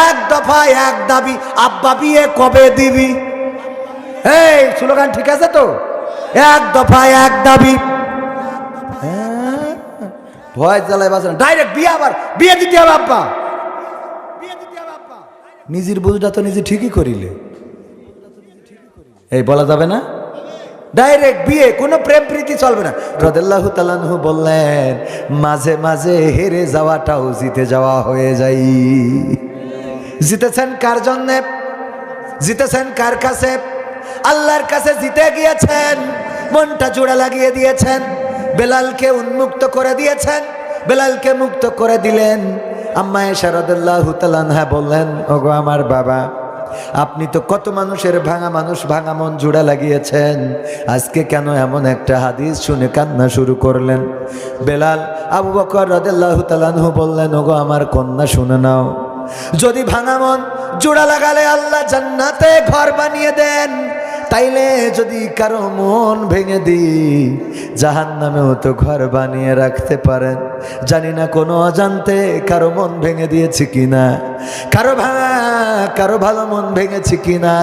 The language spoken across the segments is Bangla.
এক দফায় এক দাবি, আব্বা বিয়ে কবে দিবি? এই স্লোগান ঠিক আছে তো? এক দফায় এক দাবি, ভয় জ্বালায় বাঁচানো, ডাইরেক্ট বিয়ে, আবার বিয়ে দিতে হবে আব্বা। নিজের বুঝটা তো নিজে ঠিকই করিলে, এই বলা যাবে না? ডাইরেক্ট বিয়ে, কোনো প্রেম প্রীতি চলবে না। রাদিয়াল্লাহু তাআলা আনহু বললেন, মাঝে মাঝে হেরে যাওয়াটাও জিতে যাওয়া হয়ে যায়। জিতেছেন কার জন্যে? জিতেছেন কার কাছে? আল্লাহর কাছে জিতে গিয়েছেন, মনটা জোড়া লাগিয়ে দিয়েছেন, বেলালকে উন্মুক্ত করে দিয়েছেন, বেলালকে মুক্ত করে দিলেন। আম্মা আয়েশা রাদিয়াল্লাহু তাআলা আনহা বললেন, ওগো আমার বাবা, আপনি তো কত মানুষের ভাঙা মানুষ, ভাঙা মন জোড়া লাগিয়েছেন, আজকে কেন এমন একটা হাদিস শুনে কান্না শুরু করলেন? বেলাল, আবু বকর রাদিয়াল্লাহু তাআলা আনহু বললেন, ওগো আমার কন্যা শুনে নাও, যদি ভাঙা মন জোড়া লাগালে আল্লাহ জান্নাতে ঘর বানিয়ে দেন, তাইলে যদি কারো মন ভেঙে দিই জাহান্নামেও তো ঘর বানিয়ে রাখতে পারেন। জানি না কোনো অজান্তে কারো মন ভেঙে দিয়েছি কিনা, কারো ভালো মন ভেঙেছি কিনা।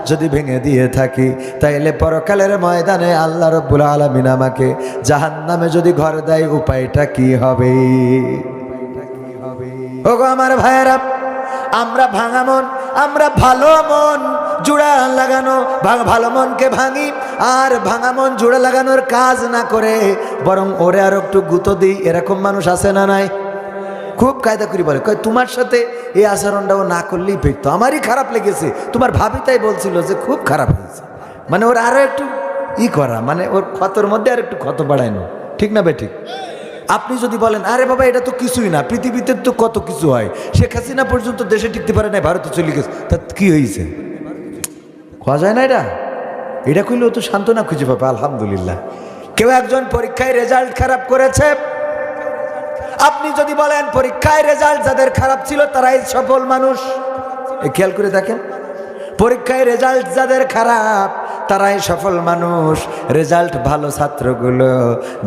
যদি ভেঙে দিয়ে থাকি তাইলে পরকালের ময়দানে আল্লাহ রাব্বুল আলামিন আমাকে জাহান্নামে যদি ঘর দেয়, উপায়টা কি হবে? ওগো আমার ভাইয়েরা, আমরা ভাঙা মন, আমরা ভালো মন জোড়া লাগানো, ভালো মনকে ভাঙি, আর ভাঙা মন জোড়া লাগানোর কাজ না করে বরং ওরে আর একটু গুঁতো দিই। এরকম মানুষ আছে না নাই? খুব কায়দা করি বলে, কয় তোমার সাথে এই আচরণটাও না করলেই পেতো, আমারই খারাপ লেগেছে, তোমার ভাবি তাই বলছিল যে খুব খারাপ হয়েছে। মানে ওর আরো একটু করা, মানে ওর ক্ষতর মধ্যে আর একটু ক্ষত বাড়ায়নো, ঠিক না বেঠিক? আপনি যদি বলেন, আরে বাবা এটা তো কিছুই না, পৃথিবীতে তো কত কিছু হয়, শেখ হাসিনা পর্যন্ত দেশে টিকতে পারে না, ভারতে চলে গেছে, তা কি হয়েছে? খাওয়া যায় না এটা? এটা কইলেও তো সান্ত্বনা খুঁজে পাবে। আলহামদুলিল্লাহ, কেউ একজন পরীক্ষায় রেজাল্ট খারাপ করেছে, আপনি যদি বলেন পরীক্ষায় রেজাল্ট যাদের খারাপ ছিল তারাই সফল মানুষ, খেয়াল করে দেখেন, পরীক্ষায় রেজাল্ট যাদের খারাপ তারাই সফল মানুষ। রেজাল্ট ভালো ছাত্রগুলো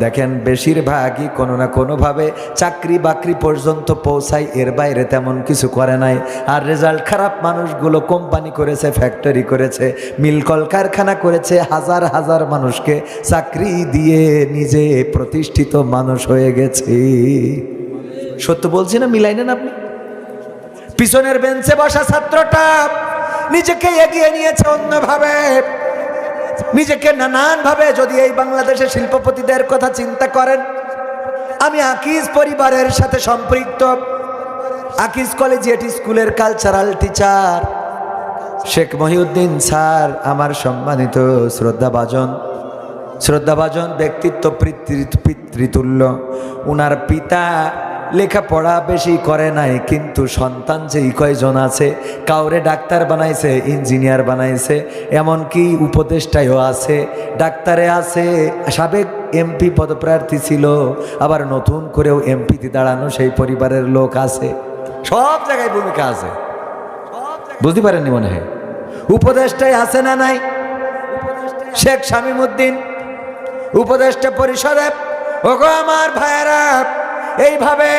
দেখেন বেশিরভাগই কোনো না কোনোভাবে চাকরি বাকরি পর্যন্ত পৌঁছায়, এর বাইরে তেমন কিছু করে নাই। আর রেজাল্ট খারাপ মানুষগুলো কোম্পানি করেছে, ফ্যাক্টরি করেছে, মিল কলকারখানা করেছে, হাজার হাজার মানুষকে চাকরি দিয়ে নিজে প্রতিষ্ঠিত মানুষ হয়ে গেছে। সত্য বলছি না? মিলাই নেন আপনি। পিছনের বেঞ্চে বসা ছাত্রটা নিজেকে এগিয়ে নিয়েছে অন্যভাবে, নিজেকে নানানভাবে। যদি এই বাংলাদেশের শিল্পপতিদের কথা চিন্তা করেন, আমি আকিজ পরিবারের সাথে সম্পৃক্ত, আকিজ কলেজিয়েট স্কুলের cultural teacher Sheikh Mohiuddin sir আমার সম্মানিত শ্রদ্ধাভাজন ব্যক্তিত্ব, পিতৃতুল্য। উনার পিতা লেখাপড়া বেশি করে নাই, কিন্তু সন্তান যেই কয়জন আছে, কাউরে ডাক্তার বানাইছে, ইঞ্জিনিয়ার বানাইছে, এমনকি উপদেষ্টায়ও আছে, ডাক্তারে আছে, সাবেক এমপি পদপ্রার্থী ছিল, আবার নতুন করেও এমপিতে দাঁড়ানো সেই পরিবারের লোক আছে, সব জায়গায় ভূমিকা আছে। বুঝতে পারেননি মনে হয়? উপদেষ্টায় আছে না নাই? শেখ শামীমউদ্দিন উপদেষ্টা পরিষদে। ওগো আমার ভাইয়েরা, এইভাবে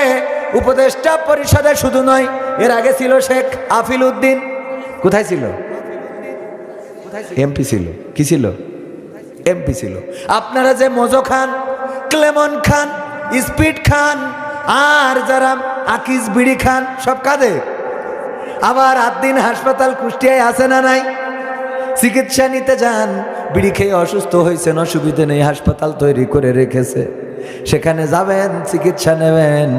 উপদেষ্টা পরিষদে শুধু নয়, এর আগে ছিল শেখ আফিল উদ্দিন। কোথায় ছিল? এমপি ছিল। কি ছিল? এমপি ছিল। আপনারা যে মজো খান, ক্লেমন খান, স্পিড খান, আর যারা আকিজ বিড়ি খান, সব কাঁদে। আবার আদ্দিন হাসপাতাল কুষ্টিয়ায় আছে না নাই? চিকিৎসা নিতে যান, বিড়ি খেয়ে অসুস্থ হয়েছেন, অসুবিধে নেই, হাসপাতাল তৈরি করে রেখেছে, সেখানে যাবেন, চিকিৎসা নেবেন,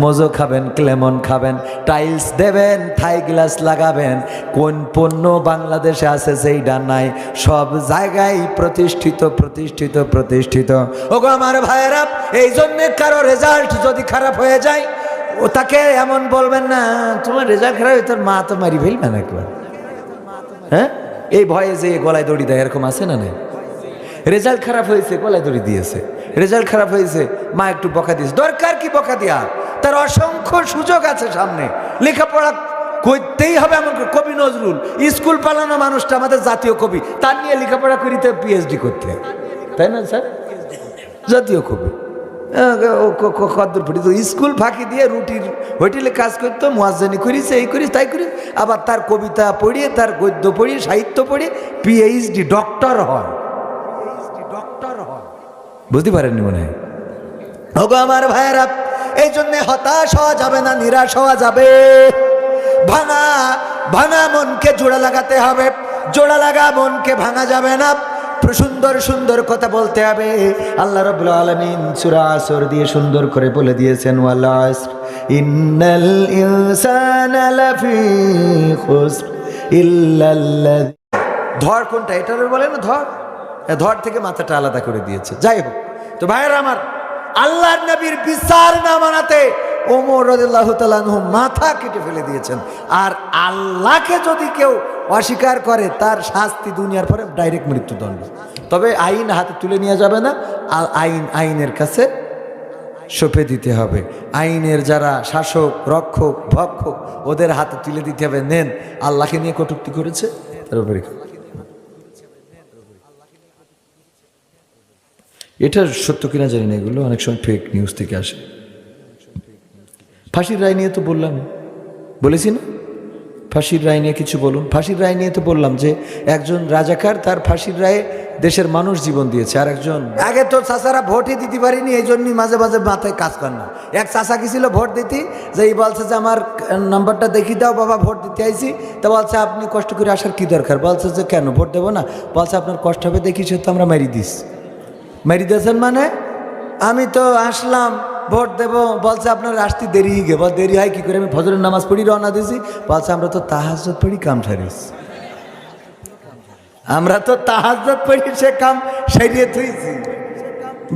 মজো খাবেন, ক্লেমন খাবেন, টাইলস দেবেন, থাই গ্লাস লাগাবেন। কোন পণ্য বাংলাদেশে আছে যেইটা নাই? সব জায়গায় প্রতিষ্ঠিত প্রতিষ্ঠিত প্রতিষ্ঠিত। ওগো আমার ভাইয়েরা, এই জন্যে কারো রেজাল্ট যদি খারাপ হয়ে যায়, ও তাকে এমন বলবেন না, তোমার রেজাল্ট খারাপ, তোর মা তো মারি ফেলবে না একবার। হ্যাঁ, এই ভয়ে যে গলায় দড়ি দেয়, এরকম আছে না নাই? রেজাল্ট খারাপ হয়েছে, গলায় দড়ি দিয়েছে, রেজাল্ট খারাপ হয়েছে, মা একটু বকা দিয়েছে। দরকার কি বকা দিয়া? তার অসংখ্য সুযোগ আছে সামনে, লেখাপড়া করতেই হবে। এমন কবি নজরুল, স্কুল পালানো মানুষটা আমাদের জাতীয় কবি, তার নিয়ে লেখাপড়া করিতে পিএইচডি করতে, তাই না স্যার? জাতীয় কবি কদ্দুর ফুটি তো স্কুল ফাঁকি দিয়ে রুটির হোটেলে কাজ করতো, মুয়াজ্জিনি করিস, এই করিস তাই করিস, আবার তার কবিতা পড়িয়ে, তার গদ্য পড়িয়ে, সাহিত্য পড়িয়ে পিএইচডি ডক্টর হয়। বুঝতে পারেননি মনে হয়? ওগো আমার ভাইয়েরা, এই জন্যে হতাশ হওয়া যাবে না, নিরাশ হওয়া যাবে। ভাঙা ভাঙা মনকে জোড়া লাগাতে হবে, জোড়া লাগা মনকে ভাঙা যাবে না। সুন্দর সুন্দর কথা বলতে হবে। আল্লাহ রাব্বুল আলামিন সূরা আসর দিয়ে সুন্দর করে বলে দিয়েছেন, ওয়াল আসর ইন্নাল ইনসানা লাফি খুসর ইল্লাল্লাযী। ধর কোনটা? এটার বলে না ধর, ধর থেকে মাথাটা আলাদা করে দিয়েছে। যাই হোক, তো ভাইয়েরা আমার, আল্লাহর নবীর বিচার না মানাতে ওমর রাদিয়াল্লাহু তাআলা আনহু মাথা কেটে ফেলে দিয়েছেন। আর আল্লাহকে যদি কেউ অস্বীকার করে, তার শাস্তি দুনিয়ার পরে ডাইরেক্ট মৃত্যুদণ্ড। তবে আইন হাতে তুলে নিয়ে যাবে না, আইনের কাছে সঁপে দিতে হবে। আইনের যারা শাসক, রক্ষক, ভক্ষক, ওদের হাতে তুলে দিতে হবে, নেন। আল্লাহকে নিয়ে কটূক্তি করেছে, তার উপরে এটা সত্য কিনা জানি না, এগুলো অনেক সময় ফেক নিউজ থেকে আসে। ফাঁসির রায় নিয়ে তো বললাম, বলেছি না? ফাঁসির রায় নিয়ে কিছু বলুন। ফাঁসির রায় নিয়ে তো বললাম যে একজন রাজাকার, তার ফাঁসির রায়ে দেশের মানুষ জীবন দিয়েছে। আর একজন, আগে তো চাচারা ভোটই দিতে পারিনি, এই জন্যই মাঝে মাঝে মাথায় কাজ কর না। এক চাচা গেছিল ভোট দিতে, যে এই বলছে যে আমার নাম্বারটা দেখিয়ে দাও বাবা, ভোট দিতে আইছি। তা বলছে আপনি কষ্ট করে আসার কি দরকার? বলছে যে কেন ভোট দেবো না? বলছে আপনার কষ্ট হবে দেখিস, তো আমরা মারি দিস। মারি দিয়েছেন মানে? আমি তো আসলাম ভোট দেবো, বলছে আপনার আসতে দেরি গে। বল দেরি হয় কি করে? আমি ফজরের নামাজ পড়ি রওনা দিয়েছি। বলছে আমরা তো তাহাজ্জুদ পড়ি, কাম সারিস। আমরা তো তাহাজ্জুদ পড়ি, সে কাম সারিয়ে থুইছি।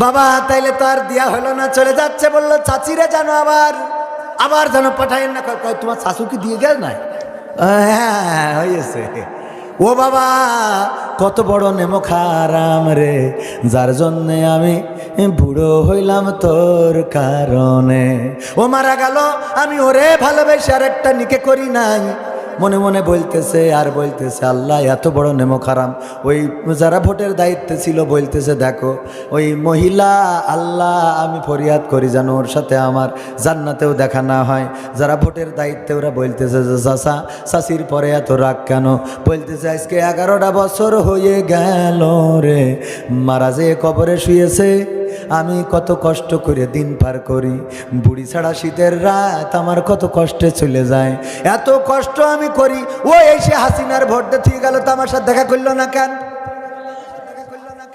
বাবা তাইলে তো আর দিয়া হলো না, চলে যাচ্ছে। বললো চাচিরে জানো আবার যেন পাঠাইন না। তোমার শাশুকে দিয়ে গেল না? হ্যাঁ হয়েছে। ও বাবা, কত বড় নেমখারাম রে, যার জন্যে আমি বুড়ো হইলাম তোর কারণে। ও মারা গেল, আমি ওরে ভালোবেসে আর একটা নিকে করি নাই। মনে মনে বলতেছে আর বলতেছে, আল্লাহ এত বড় নেমখারাম। ওই যারা ভোটের দায়িত্বে ছিল বলতেছে, দেখো ওই মহিলা, আল্লাহ আমি ফরিয়াদ করি যেন ওর সাথে আমার জান্নাতেও দেখা না হয়। যারা ভোটের দায়িত্বে, ওরা বলতেছে যে চাচা চাচির পরে এত রাগ কেন? বলতেছে আজকে 11টা বছর হয়ে গেল রে, মারা যে কবরে শুয়েছে। আমি কত কষ্ট করে দিন পার করি, বুড়ি ছাড়া শীতের রাত আমার কত কষ্টে চলে যায়। এত কষ্ট আমি করি, ও এসে হাসিনার ভোট দিয়ে গেল, তো আমার সাথে দেখা করলো না কেন?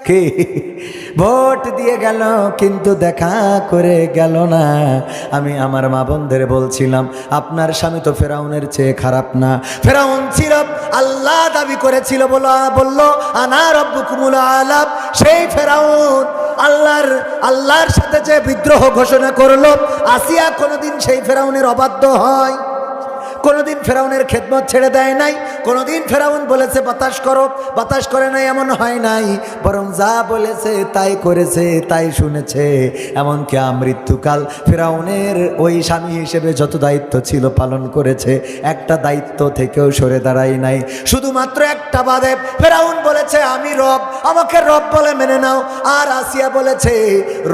কি ভোট দিয়ে গেল কিন্তু দেখা করে গেল না। আমি আমার মা বোনদের বলছিলাম, আপনার স্বামী তো ফেরাউনের চেয়ে খারাপ না। ফেরাউন ছিল, আল্লাহ দাবি করেছিল, বললো আনা রব্বুকুমুল আলা। সেই ফেরাউন আল্লাহর সাথে যে বিদ্রোহ ঘোষণা করলো, আসিয়া কোনোদিন সেই ফেরাউনের অবাধ্য হয়? কোনোদিন ফেরাউনের খেদমত ছেড়ে দেয় নাই? কোনোদিন ফেরাউন বলেছে বাতাস করো, বাতাস করে নাই? এমন হয় নাই, বরং যা বলেছে তাই করেছে, তাই শুনেছে। এমনকি মৃত্যুকাল ফেরাউনের ওই স্বামী হিসেবে যত দায়িত্ব ছিল পালন করেছে, একটা দায়িত্ব থেকেও সরে দাঁড়াই নাই। শুধুমাত্র একটা বাদে ফেরাউন বলেছে আমি রব, আমাকে রব বলে মেনে নাও। আর আসিয়া বলেছে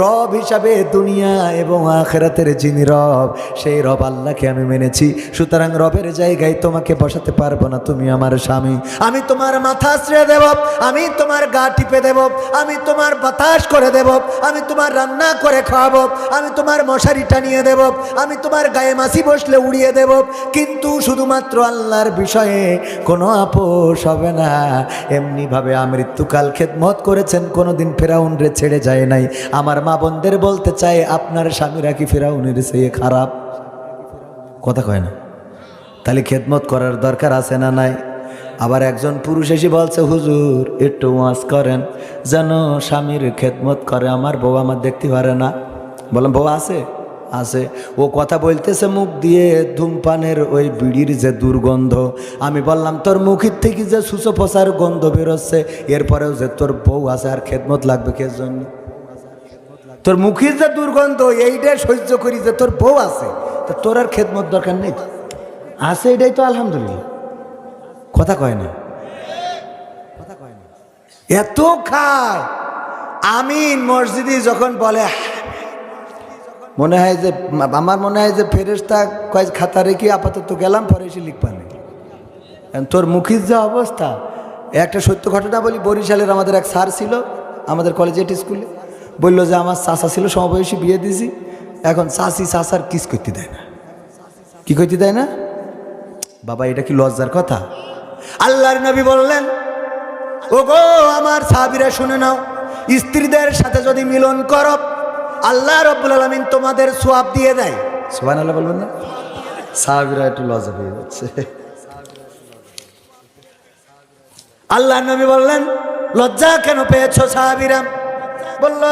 রব হিসাবে দুনিয়া এবং আখিরাতের যিনি রব, সেই রব আল্লাহকে আমি মেনেছি। সুতরাং রবের জায়গায় তোমাকে বসাতে পারবো না, তুমি আমার স্বামী। আমি তোমার মাথা আশ্রয় দেব, আমি তোমার গা টিপে দেব, আমি তোমার বাতাস করে দেব, আমি তোমার রান্না করে খাওয়াবো, আমি তোমার মশারি টানিয়ে দেব, আমি তোমার গায়ে মাছি বসলে উড়িয়ে দেব। কিন্তু শুধুমাত্র আল্লাহর বিষয়ে কোনো আপোষ হবে না। এমনিভাবে মৃত্যুকাল খেদমত করেছেন, কোনোদিন ফেরাউনরে ছেড়ে যায় নাই। আমার মা বোনদের বলতে চাই, আপনার স্বামীরা কি ফেরাউনের চেয়ে খারাপ? কথা কয় না? তাহলে খেদমত করার দরকার আছে না নাই? আবার একজন পুরুষ এসে বলছে, হুজুর একটু ওয়াজ করেন যেন স্বামীর খেদমত করে, আমার বউ আমার দেখতে পারে না। বললাম বউ আছে? আছে। ও কথা বলতেছে মুখ দিয়ে ধূমপানের ওই বিড়ির যে দুর্গন্ধ। আমি বললাম তোর মুখের থেকে যে সুসো ফসার গন্ধ বেরোচ্ছে, এরপরেও যে তোর বউ আছে, আর খেদমত লাগবে কে জন্য? তোর মুখের যে দুর্গন্ধ এইটা সহ্য করি, যে তোর বউ আছে, তো তোর আর খেদমত দরকার নেই? আছে, এটাই তো আলহামদুলিল্লাহ। কথা কয় না? এত খায়। আমিন মসজিদে যখন বলে মনে হয় যে আমার মনে হয় যে ফেরেশতা কয় খাতা রেখে আপাতত গেলাম, পরে এসে লিখবানি। তোর মুখের যে অবস্থা, একটা সত্য ঘটনা বলি। বরিশালের আমাদের এক স্যার ছিল আমাদের কলেজিয়েট স্কুলে, বললো যে আমার চাচা ছিল সমবয়সী, বিয়ে দিয়েছি, এখন চাচি চাচার কিস করতে দেয় না। কি করতে দেয় না? বাবা এটা কি লজ্জার কথা? আল্লাহর নবী বললেন, ওগো আমার সাহাবীরা শুনে নাও, স্ত্রীদের সাথে যদি মিলন করো আল্লাহ রাব্বুল আলামিন তোমাদের সওয়াব দিয়ে দেয়। সুবহানাল্লাহ বলবেন না? সাহাবীরা একটু লজ্জা পেয়ে যাচ্ছে। আল্লাহর নবী বললেন, লজ্জা কেন পেয়েছো সাহাবীরা? বলল,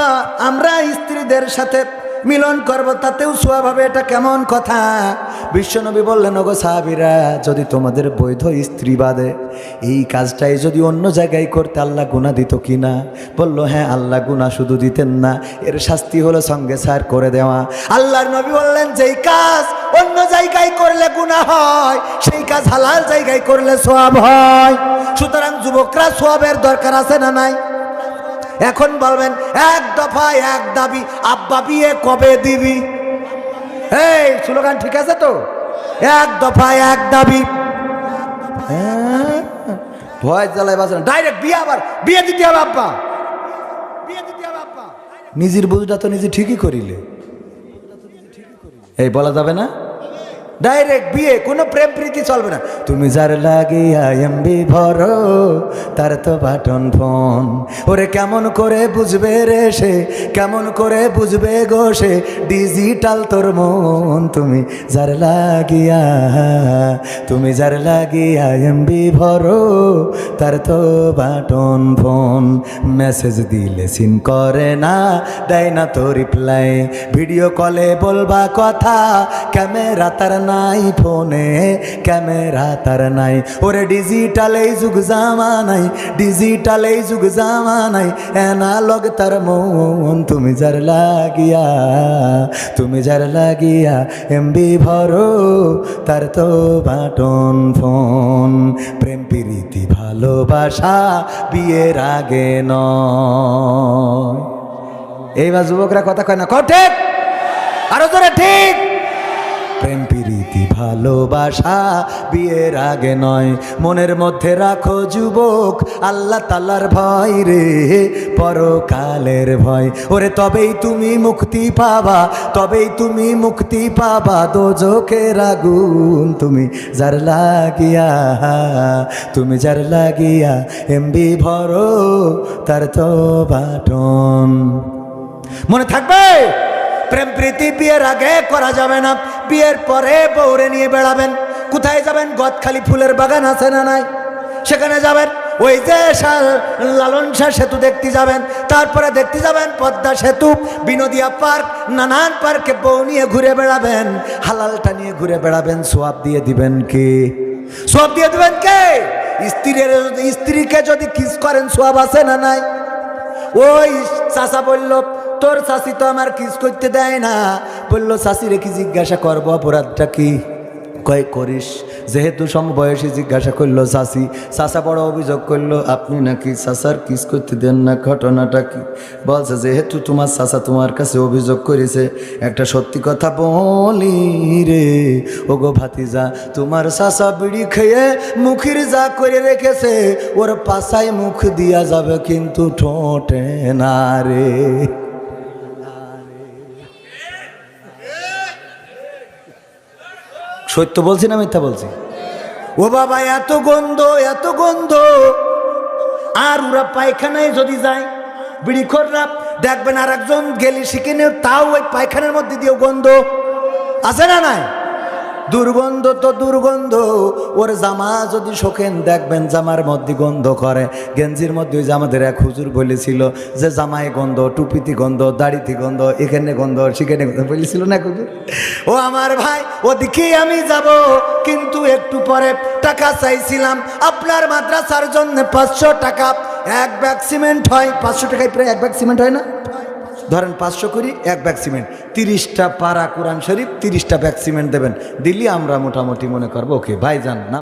আমরা স্ত্রীদের সাথে মিলন করব, তাতেও সওয়াব হবে, এটা কেমন কথা? বিশ্বনবী বললেন, ওগো সাহাবীরা, যদি তোমাদের বৈধ স্ত্রী বাদে এই কাজটাই যদি অন্য জায়গায় করতে আল্লাহ গুনাহ দিত কিনা? বলল, হ্যাঁ, আল্লাহ গুনাহ শুধু দিতেন না, এর শাস্তি হলো সঙ্গে সার করে দেওয়া। আল্লাহর নবী বললেন, যেই কাজ অন্য জায়গায় করলে গুনাহ হয়, সেই কাজ হালাল জায়গায় করলে সওয়াব হয়। সুতরাং যুবকরা, সওয়াবের দরকার আছে না নাই? এখন বলবেন, এক দফায় এক দাবি, আব্বা বিয়ে কবে দিবি? এই স্লোগান ঠিক আছে তো? এক দফায় এক দাবি, ভয় জ্বালায় বাঁচে না, ডাইরেক্ট বিয়ে, আবার বিয়ে দিতে হবে আব্বা, বিয়ে দিতে হবে আব্বা। নিজের বুঝটা তো নিজে ঠিকই করিলে, এই বলা যাবে না? ডাইরেক্ট বিয়ে, কোনো প্রেম প্রীতি চলবে না। তুমি যার লাগিয়া এমবি ভরো, তার তো বাটন ফোন। ওরে কেমন করে বুঝবে রে সে, কেমন করে বুঝবে গো সে, ডিজিটাল তোর মন। তুমি যার লাগিয়া, তুমি যার লাগিয়া এমবি ভরো, তার তো বাটন ফোন। মেসেজ দিলে সিন করে না, দেয় না তো রিপ্লাই, ভিডিও কলে বলবা কথা, ক্যামেরা তার নাই ফোনে, ক্যামেরা তার নাই। ওরে ডিজিটাল এই যুগ জামানাই, ডিজিটাল এই যুগ জামানাই, অ্যানালগ তার মন। তুমি যার লাগিয়া, তুমি যার লাগিয়া এমবি ভরো, তার তো বাটন ফোন। প্রেম প্রীতি ভালোবাসা বিয়ের আগে নয়। এইবার যুবকরা কথা কয় না, ঠিক? আরো জোরে ঠিক। প্রেম প্রীতি ভালোবাসা বিয়ের আগে নয়। মনের মধ্যে রাখো যুবক আল্লাহ তাআলার ভয় রে, পরকালের ভয়। ওরে তবেই তুমি মুক্তি পাবা, তবেই তুমি মুক্তি পাবা দোজখের আগুন। তুমি যার লাগিয়া, তুমি যার লাগিয়া এমবি ভরো, তার তো বাটন। মনে থাকবে, প্রেম প্রীতি বিয়ের আগে করা যাবে না, বিয়ের পরে বউরে নিয়ে বেড়াবেন। কোথায় যাবেন? গদখালি ফুলের বাগান আছে না নাই? সেখানে যাবেন। ওই যে লালন শাহ সেতু দেখতে যাবেন, তারপরে দেখতে যাবেন পদ্মা সেতু, বিনোদিয়া পার্ক, নানান পার্কে বউ নিয়ে ঘুরে বেড়াবেন, হালালটা নিয়ে ঘুরে বেড়াবেন। সোয়াব দিয়ে দিবেন কে? সোয়াব দিয়ে দিবেন কে? স্ত্রীকে যদি কিস করেন সোয়াব আছে না নাই? ওই চাচা বলল, তোর চাচি তো আমার কিস করতে দেয় না। বললো, চাচিরে কি জিজ্ঞাসা করবো অপরাধটা কি? কয় করিস। যেহেতু সমবয়সী জিজ্ঞাসা করলো চাচি, চাচা বড় অভিযোগ করলো, আপনি নাকি চাচার কিস করতে দেন না, ঘটনাটা কি? বলছে, যেহেতু তোমার চাচা তোমার কাছে অভিযোগ করেছে, একটা সত্যি কথা বলি রে ওগো ভাতিজা, তোমার চাচা বিড়ি খেয়ে মুখের যা করে রেখেছে, ওর পাছায় মুখ দিয়া যাবে কিন্তু ঠোঁটে না রে। সত্য বলছি না মিথ্যা বলছি? ও বাবা, এত গন্ধ, এত গন্ধ। আর ওরা পায়খানায় যদি যায়, বিড়িখোররা দেখবেন আর একজন গেলি শিখে, তাও ওই পায়খানার মধ্যে দিয়েও গন্ধ আছে না নাই? দুর্গন্ধ তো দুর্গন্ধ। ওর জামা যদি শোকেন, দেখবেন জামার মধ্যে গন্ধ করে, গেঞ্জির মধ্যে। ওই যে আমাদের এক হুজুর বলেছিল যে জামায় গন্ধ, টুপিতে গন্ধ, দাড়িতে গন্ধ, এখানে গন্ধ, সেখানে গন্ধ বলেছিল না হুজুর? ও আমার ভাই, ওদিকেই আমি যাব, কিন্তু একটু পরে টাকা চাইছিলাম। আপনার মাদ্রাসার জন্য 500 টাকা, এক ব্যাগ সিমেন্ট হয়। 500 টাকায় প্রায় এক ব্যাগ সিমেন্ট হয় না? ধরেন 500 করি, এক ব্যাগ সিমেন্ট, 30টা পারা কোরআন শরীফ, 30টা ব্যাগ সিমেন্ট দেবেন। দিল্লি আমরা মোটামুটি মনে করবো ওকে ভাইজান না।